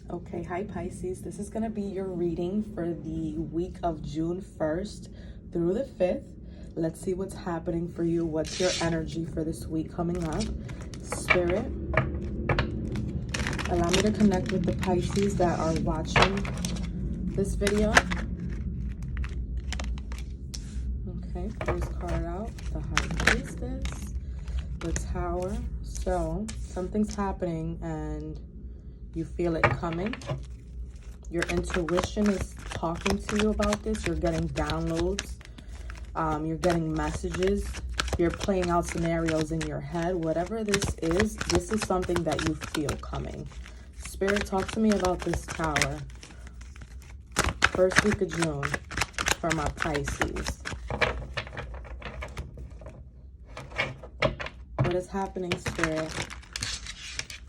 Okay, hi Pisces. This is going to be your reading for the week of June 1st through the 5th. Let's see what's happening for you. What's your energy for this week coming up? Spirit, allow me to connect with the Pisces that are watching this video. Okay, first card out, the High Priestess, the Tower. So, something's happening and you feel it coming. Your intuition is talking to you about this. You're getting downloads. You're getting messages. You're playing out scenarios in your head. Whatever this is something that you feel coming. Spirit, talk to me about this Tower. First week of June for my Pisces. What is happening, Spirit?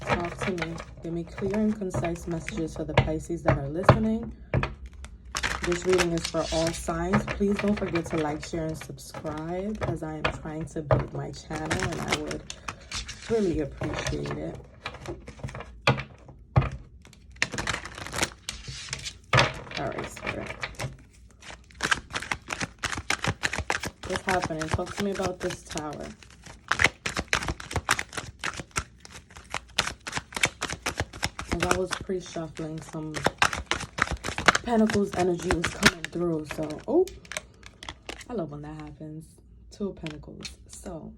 Talk to me. Give me clear and concise messages for the Pisces that are listening. This reading is for all signs. Please don't forget to like, share, and subscribe as I am trying to build my channel, and I would really appreciate it. All right, Spirit. What's happening? Talk to me about this Tower. As I was pre-shuffling, some Pentacles energy was coming through. So, oh, I love when that happens. Two of Pentacles. So,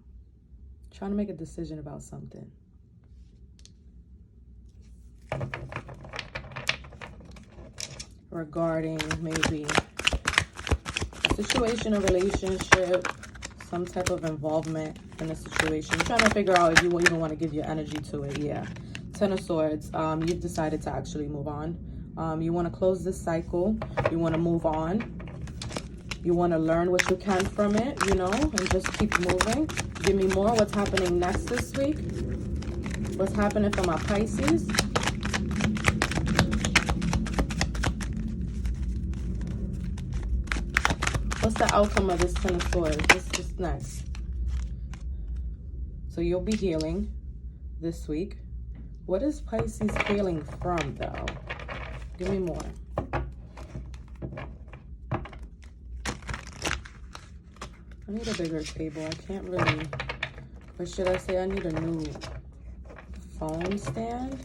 trying to make a decision about something. Regarding maybe a situation, a relationship, some type of involvement in a situation. Trying to figure out if you even want to give your energy to it. Yeah. Ten of Swords. You've decided to actually move on. You want to close this cycle. You want to move on. You want to learn what you can from it, you know, and just keep moving. Give me more. What's happening next this week? What's happening for my Pisces? What's the outcome of this Ten of Swords? What's just next? So you'll be healing this week. What is Pisces healing from, though? Give me more. I need a bigger table. I can't really... Or should I say I need a new phone stand?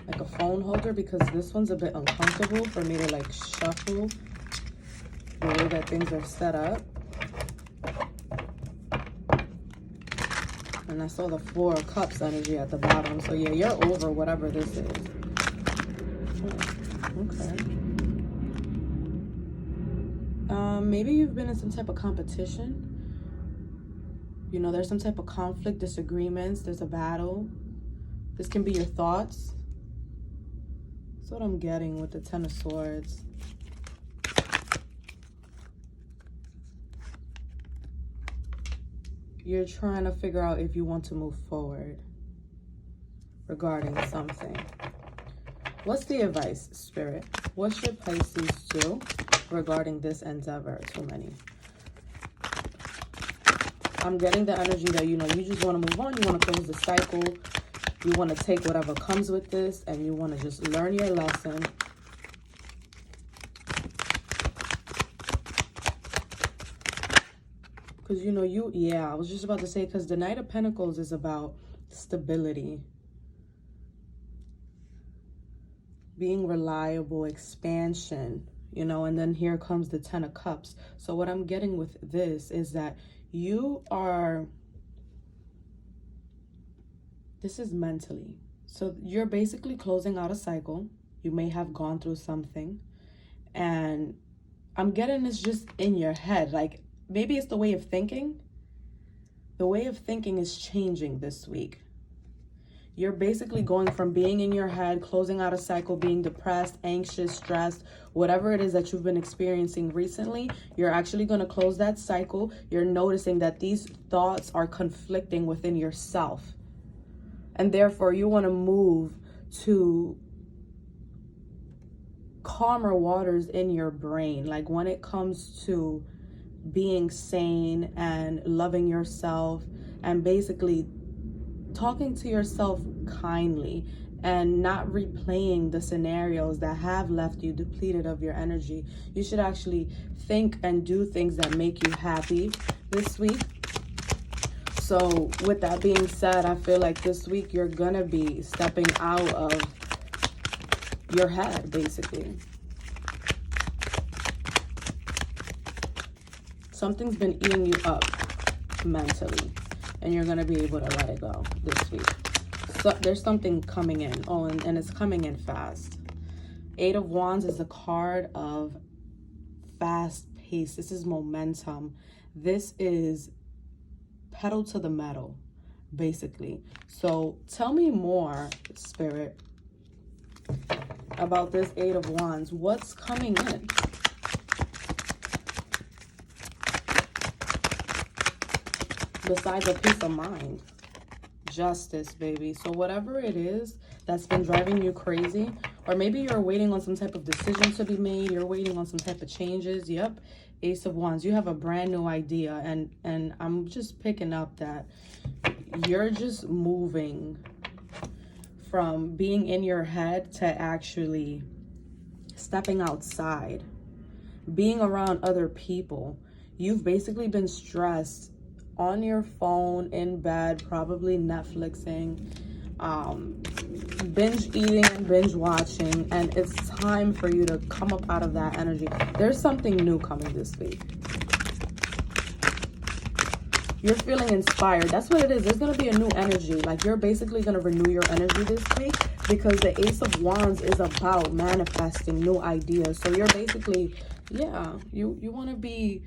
Like a phone holder, because this one's a bit uncomfortable for me to, like, shuffle the way that things are set up. And I saw the Four of Cups energy at the bottom. So, yeah, you're over whatever this is. Okay. Maybe you've been in some type of competition. You know, there's some type of conflict, disagreements. There's a battle. This can be your thoughts. That's what I'm getting with the Ten of Swords. You're trying to figure out if you want to move forward regarding something. What's the advice, Spirit? What should Pisces do regarding this endeavor? Too many. I'm getting the energy that, you know, you just want to move on. You want to close the cycle. You want to take whatever comes with this, and you want to just learn your lesson. Because, you know, yeah, I was just about to say, because the Knight of Pentacles is about stability. Being reliable, expansion, you know, and then here comes the Ten of Cups. So what I'm getting with this is that this is mentally. So you're basically closing out a cycle. You may have gone through something. And I'm getting this just in your head. Like, maybe it's the way of thinking. The way of thinking is changing this week. You're basically going from being in your head, closing out a cycle, being depressed, anxious, stressed, whatever it is that you've been experiencing recently, you're actually going to close that cycle. You're noticing that these thoughts are conflicting within yourself. And therefore, you want to move to calmer waters in your brain. Like when it comes to being sane and loving yourself and basically talking to yourself kindly and not replaying the scenarios that have left you depleted of your energy. You should actually think and do things that make you happy this week. So with that being said, I feel like this week you're gonna be stepping out of your head, basically. Something's been eating you up mentally, and you're gonna be able to let it go this week. So there's something coming in. Oh, and it's coming in fast. 8 of Wands is a card of fast pace. This is momentum. This is pedal to the metal, basically. So tell me more, Spirit, about this 8 of Wands. What's coming in? Besides a peace of mind. Justice, baby. So whatever it is that's been driving you crazy, or maybe you're waiting on some type of decision to be made, you're waiting on some type of changes. Yep, Ace of Wands. You have a brand new idea, and I'm just picking up that you're just moving from being in your head to actually stepping outside, being around other people. You've basically been stressed on your phone, in bed, probably Netflixing, binge eating and binge watching, and it's time for you to come up out of that energy. There's something new coming this week. You're feeling inspired. That's what it is. There's going to be a new energy. Like, you're basically going to renew your energy this week, because the Ace of Wands is about manifesting new ideas. So you're basically, yeah, you want to be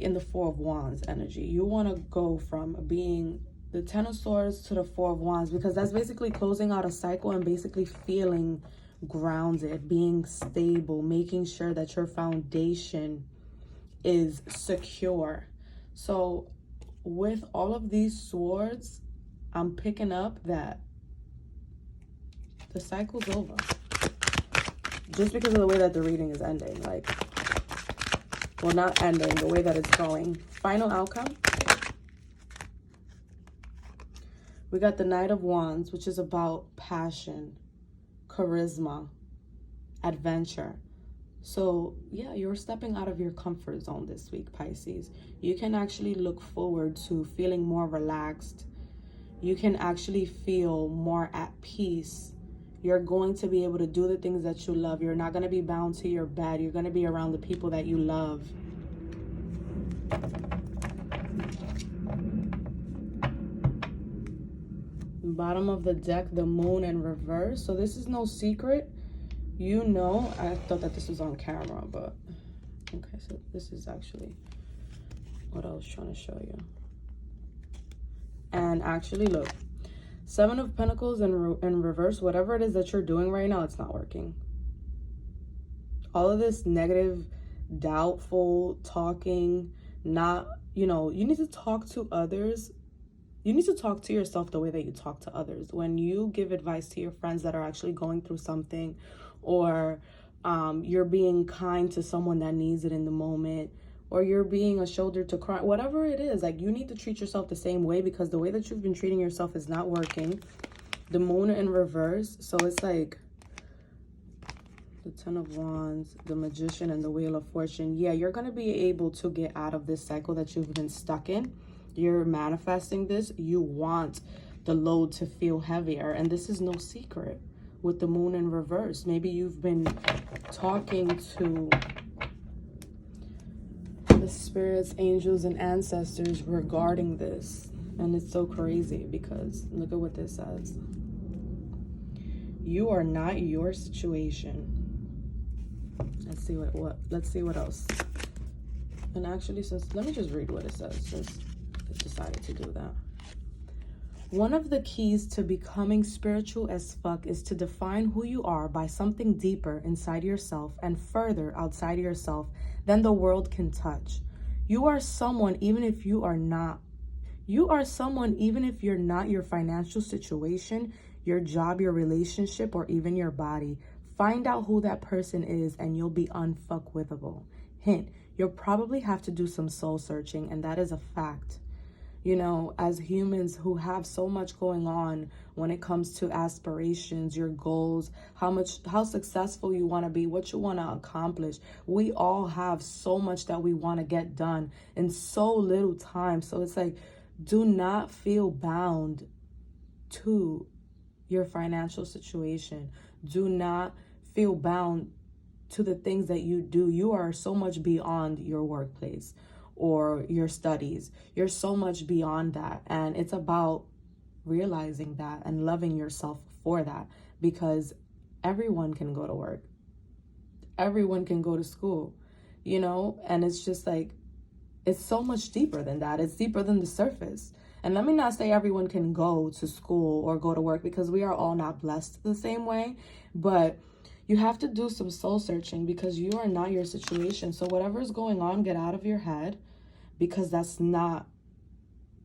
in the 4 of Wands energy. You want to go from being the 10 of Swords to the 4 of Wands, because that's basically closing out a cycle and basically feeling grounded, being stable, making sure that your foundation is secure. So with all of these swords, I'm picking up that the cycle's over. Just because of the way that the reading is ending. Like, well, not ending, the way that it's going. Final outcome. We got the Knight of Wands, which is about passion, charisma, adventure. So, yeah, you're stepping out of your comfort zone this week, Pisces. You can actually look forward to feeling more relaxed. You can actually feel more at peace. You're going to be able to do the things that you love. You're not going to be bound to your bed. You're going to be around the people that you love. Bottom of the deck, the Moon in reverse. So this is no secret. You know, I thought that this was on camera, but okay, so this is actually what I was trying to show you. And actually, look. 7 of Pentacles in reverse. Whatever it is that you're doing right now, it's not working. All of this negative, doubtful talking, not, you know, you need to talk to others. You need to talk to yourself the way that you talk to others. When you give advice to your friends that are actually going through something, or you're being kind to someone that needs it in the moment, or you're being a shoulder to cry, whatever it is, like, you need to treat yourself the same way, because the way that you've been treating yourself is not working. The Moon in reverse. So it's like the 10 of Wands, the Magician, and the Wheel of Fortune. Yeah, you're going to be able to get out of this cycle that you've been stuck in. You're manifesting this. You want the load to feel heavier, and this is no secret with the Moon in reverse. Maybe you've been talking to the spirits, angels, and ancestors regarding this, and it's so crazy, because look at what this says. You are not your situation. Let's see what else. And actually, let me just read what it says, since I decided to do that. One of the keys to becoming spiritual as fuck is to define who you are by something deeper inside yourself and further outside yourself than the world can touch. You are someone even if you are not. You are someone even if you're not your financial situation, your job, your relationship, or even your body. Find out who that person is and you'll be unfuckwithable. Hint, you'll probably have to do some soul searching, and that is a fact. You know, as humans who have so much going on when it comes to aspirations, your goals, how successful you want to be, what you want to accomplish. We all have so much that we want to get done in so little time. So it's like, do not feel bound to your financial situation. Do not feel bound to the things that you do. You are so much beyond your workplace or your studies. You're so much beyond that. And it's about realizing that and loving yourself for that, because everyone can go to work. Everyone can go to school, you know, and it's just like, it's so much deeper than that. It's deeper than the surface. And let me not say everyone can go to school or go to work, because we are all not blessed the same way. But you have to do some soul searching, because you are not your situation. So whatever is going on, get out of your head, because that's not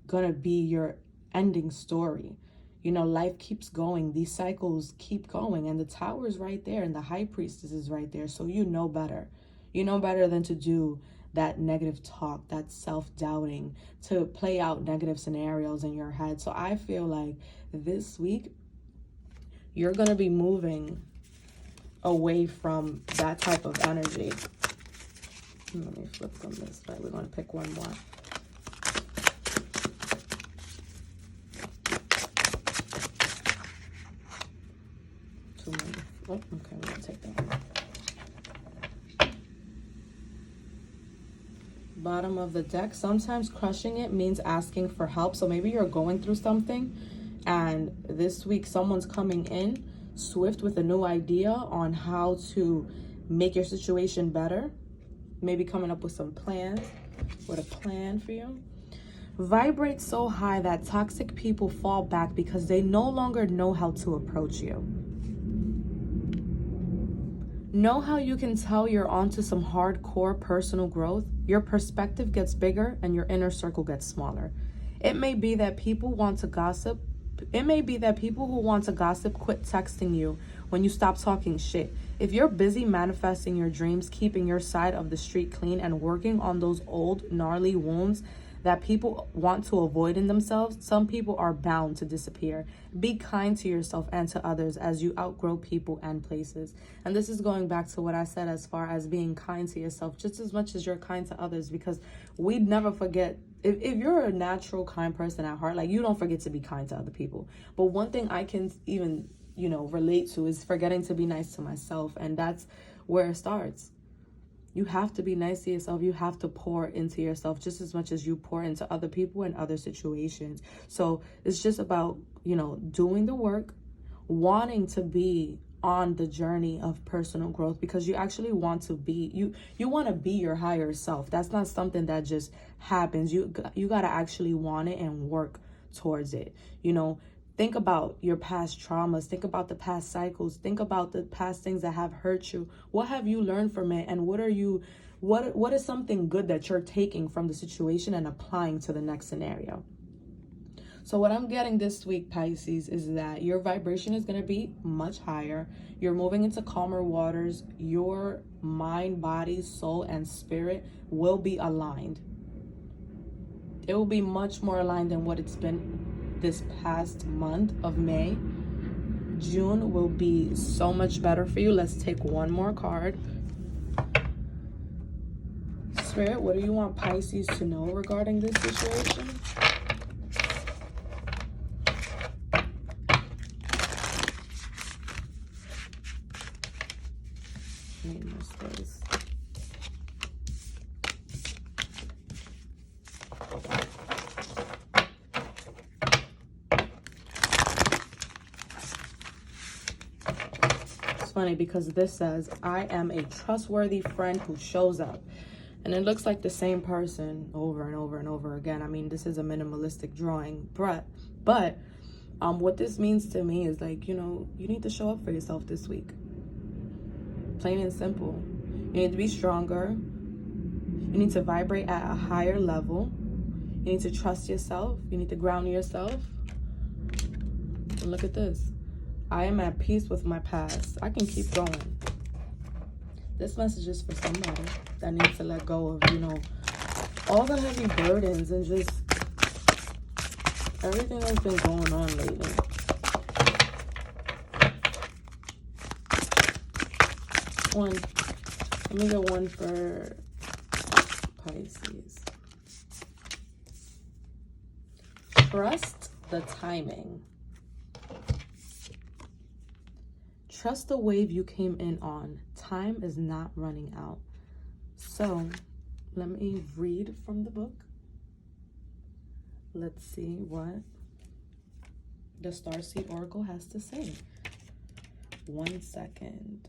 going to be your ending story. You know, life keeps going. These cycles keep going. And the tower is right there. And the high priestess is right there. So you know better. You know better than to do that negative talk, that self-doubting, to play out negative scenarios in your head. So I feel like this week, you're going to be moving away from that type of energy. Let me flip from this way. We're going to pick one more. Too many. Oh, okay, we're going to take that one. Bottom of the deck. Sometimes crushing it means asking for help. So maybe you're going through something, and this week someone's coming in swift with a new idea on how to make your situation better. Maybe coming up with some plans, with a plan for you. Vibrate so high that toxic people fall back because they no longer know how to approach you. Know how you can tell you're onto some hardcore personal growth? Your perspective gets bigger and your inner circle gets smaller. It may be that people want to gossip. It may be that people who want to gossip quit texting you when you stop talking shit. If you're busy manifesting your dreams, keeping your side of the street clean, and working on those old gnarly wounds that people want to avoid in themselves, some people are bound to disappear. Be kind to yourself and to others as you outgrow people and places. And this is going back to what I said as far as being kind to yourself just as much as you're kind to others, because we'd never forget. If you're a natural kind person at heart, like, you don't forget to be kind to other people. But one thing I can even, relate to is forgetting to be nice to myself. And that's where it starts. You have to be nice to yourself. You have to pour into yourself just as much as you pour into other people and other situations. So it's just about, doing the work, wanting to be on the journey of personal growth, because you actually want to be, you want to be your higher self. That's not something that just happens. You got to actually want it and work towards it. Think about your past traumas. Think about the past cycles. Think about the past things that have hurt you. What have you learned from it? And what is something good that you're taking from the situation and applying to the next scenario? So what I'm getting this week, Pisces, is that your vibration is going to be much higher. You're moving into calmer waters. Your mind, body, soul, and spirit will be aligned. It will be much more aligned than what it's been this past month of May. June will be so much better for you. Let's take one more card. Spirit, what do you want Pisces to know regarding this situation? Need more space. Funny because this says, I am a trustworthy friend who shows up, and it looks like the same person over and over and over again. I mean, this is a minimalistic drawing, but what this means to me is like, you need to show up for yourself this week, plain and simple. You need to be stronger. You need to vibrate at a higher level. You need to trust yourself. You need to ground yourself. And look at this. I am at peace with my past. I can keep going. This message is for somebody that needs to let go of, all the heavy burdens and just Everything that's been going on lately. One. Let me get one for Pisces. Trust the timing. Trust the wave you came in on. Time is not running out. So, let me read from the book. Let's see what the Starseed Oracle has to say. 1 second.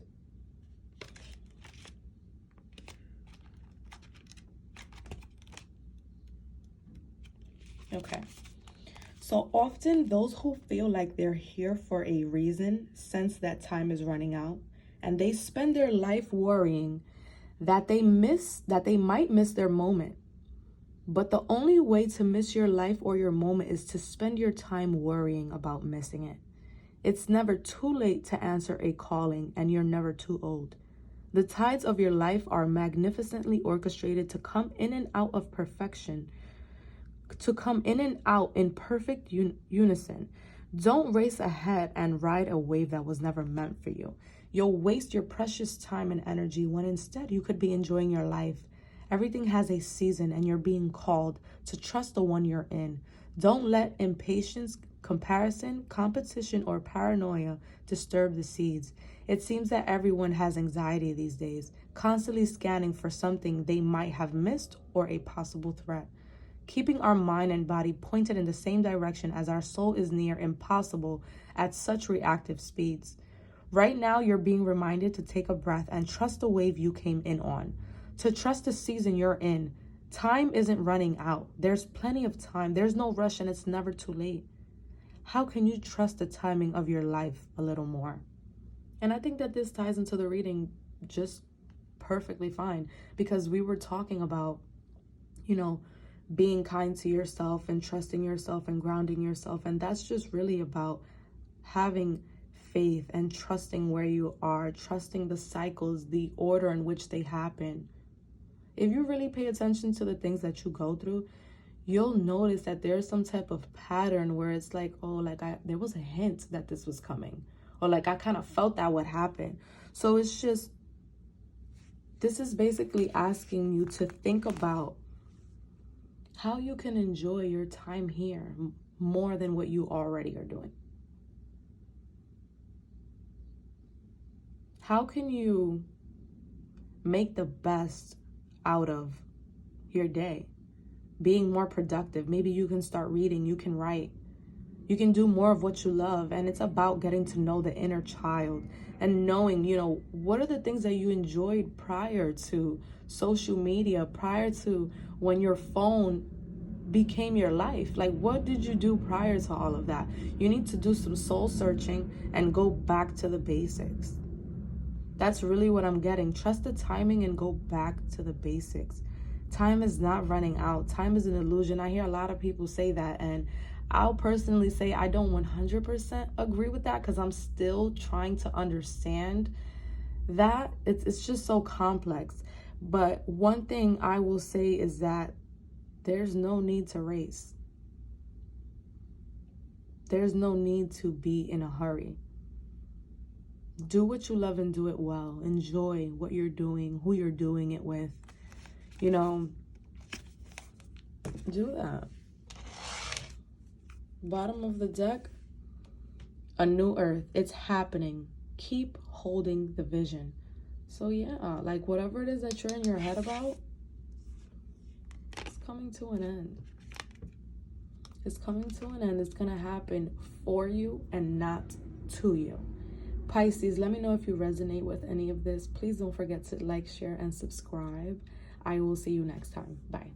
Okay. So often those who feel like they're here for a reason sense that time is running out, and they spend their life worrying that they might miss their moment. But the only way to miss your life or your moment is to spend your time worrying about missing it. It's never too late to answer a calling, and you're never too old. The tides of your life are magnificently orchestrated to come in and out of perfection, to come in and out in perfect unison. Don't race ahead and ride a wave that was never meant for you. You'll waste your precious time and energy when instead you could be enjoying your life. Everything has a season, and you're being called to trust the one you're in. Don't let impatience, comparison, competition, or paranoia disturb the seeds. It seems that everyone has anxiety these days, constantly scanning for something they might have missed or a possible threat. Keeping our mind and body pointed in the same direction as our soul is near impossible at such reactive speeds. Right now, you're being reminded to take a breath and trust the wave you came in on. To trust the season you're in. Time isn't running out. There's plenty of time. There's no rush, and it's never too late. How can you trust the timing of your life a little more? And I think that this ties into the reading just perfectly fine, because we were talking about, being kind to yourself and trusting yourself and grounding yourself. And that's just really about having faith and trusting where you are, trusting the cycles, the order in which they happen. If you really pay attention to the things that you go through, you'll notice that there's some type of pattern where it's like, there was a hint that this was coming, or I kind of felt that would happen. So it's just, this is basically asking you to think about how you can enjoy your time here more than what you already are doing. How can you make the best out of your day? Being more productive. Maybe you can start reading, you can write, you can do more of what you love. And it's about getting to know the inner child and knowing, what are the things that you enjoyed prior to social media, prior to when your phone became your life. What did you do prior to all of that? You need to do some soul searching and go back to the basics. That's really what I'm getting. Trust the timing and go back to the basics. Time is not running out. Time is an illusion. I hear a lot of people say that, and I'll personally say I don't 100% agree with that, because I'm still trying to understand that. It's just so complex. But one thing I will say is that there's no need to race. There's no need to be in a hurry. Do what you love and do it well. Enjoy what you're doing, who you're doing it with. Do that. Bottom of the deck, a new earth. It's happening. Keep holding the vision. So yeah, whatever it is that you're in your head about, it's coming to an end. It's coming to an end. It's going to happen for you and not to you. Pisces, let me know if you resonate with any of this. Please don't forget to like, share, and subscribe. I will see you next time. Bye.